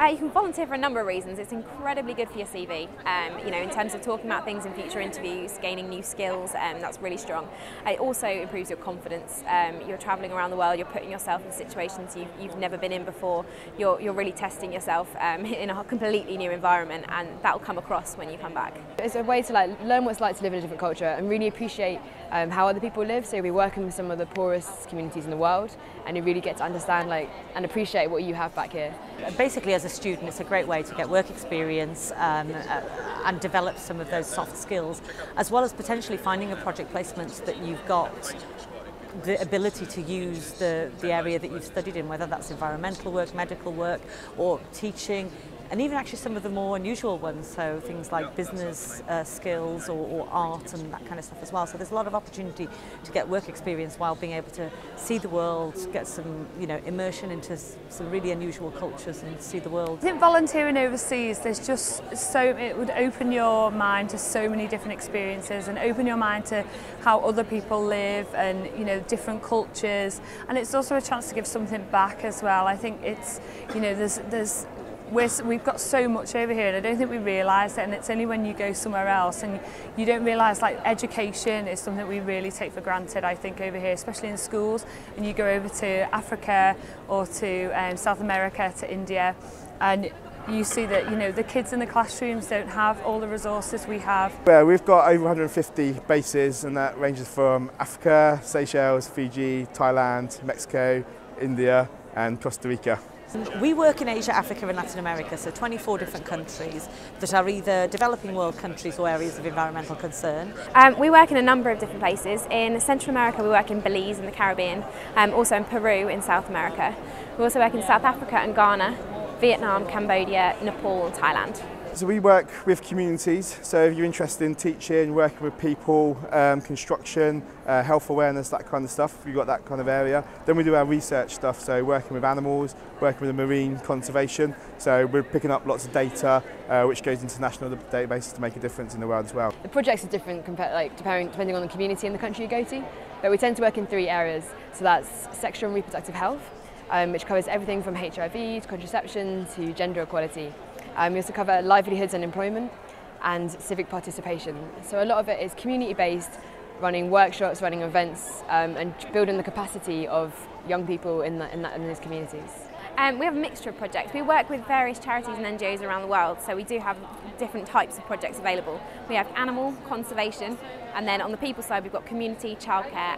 You can volunteer for a number of reasons. It's incredibly good for your CV, you know, in terms of talking about things in future interviews, gaining new skills, that's really strong. It also improves your confidence. You're travelling around the world, you're putting yourself in situations you've never been in before, you're really testing yourself in a completely new environment, and that will come across when you come back. It's a way to learn what it's like to live in a different culture and really appreciate how other people live. So we're working with some of the poorest communities in the world, and you really get to understand and appreciate what you have back here. Basically, as a student, it's a great way to get work experience and develop some of those soft skills, as well as potentially finding a project placement that you've got the ability to use the area that you've studied in, whether that's environmental work, medical work, or teaching, and even actually some of the more unusual ones, so things like business skills or art and that kind of stuff as well. So there's a lot of opportunity to get work experience while being able to see the world, get some immersion into some really unusual cultures and see the world. I think volunteering overseas, there's just it would open your mind to so many different experiences and open your mind to how other people live and different cultures, and it's also a chance to give something back as well. I think it's we've got so much over here, and I don't think we realise it, and it's only when you go somewhere else and you don't realise education is something we really take for granted, I think, over here, especially in schools, and you go over to Africa or to South America, to India, and you see that the kids in the classrooms don't have all the resources we have. Yeah, we've got over 150 bases, and that ranges from Africa, Seychelles, Fiji, Thailand, Mexico, India and Costa Rica. We work in Asia, Africa and Latin America, so 24 different countries that are either developing world countries or areas of environmental concern. We work in a number of different places. In Central America we work in Belize in the Caribbean, also in Peru in South America. We also work in South Africa and Ghana, Vietnam, Cambodia, Nepal and Thailand. So we work with communities, so if you're interested in teaching, working with people, construction, health awareness, that kind of stuff, we've got that kind of area. Then we do our research stuff, so working with animals, working with the marine conservation, so we're picking up lots of data which goes into national databases to make a difference in the world as well. The projects are different depending on the community and the country you go to, but we tend to work in 3 areas, so that's sexual and reproductive health, which covers everything from HIV to contraception to gender equality. We also cover livelihoods and employment and civic participation. So a lot of it is community-based, running workshops, running events and building the capacity of young people in those communities. We have a mixture of projects. We work with various charities and NGOs around the world, so we do have different types of projects available. We have animal conservation, and then on the people side we've got community, childcare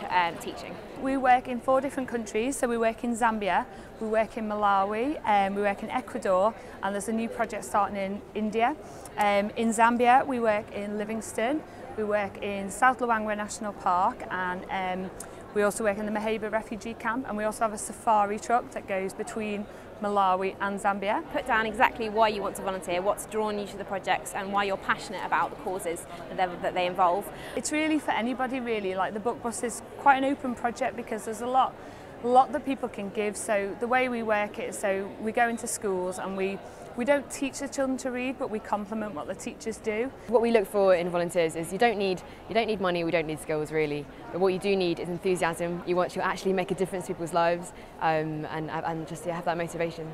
and teaching. We work in 4 different countries, so we work in Zambia, we work in Malawi, we work in Ecuador, and there's a new project starting in India. In Zambia we work in Livingstone, we work in South Luangwa National Park, and we also work in the Maheba refugee camp, and we also have a safari truck that goes between Malawi and Zambia. Put down exactly why you want to volunteer, what's drawn you to the projects and why you're passionate about the causes that they involve. It's really for anybody really, the book bus is quite an open project because there's a lot that people can give. So the way we work it is, so we go into schools and we don't teach the children to read, but we complement what the teachers do. What we look for in volunteers is you don't need money, we don't need skills really, but what you do need is enthusiasm. You want to actually make a difference to people's lives and just have that motivation.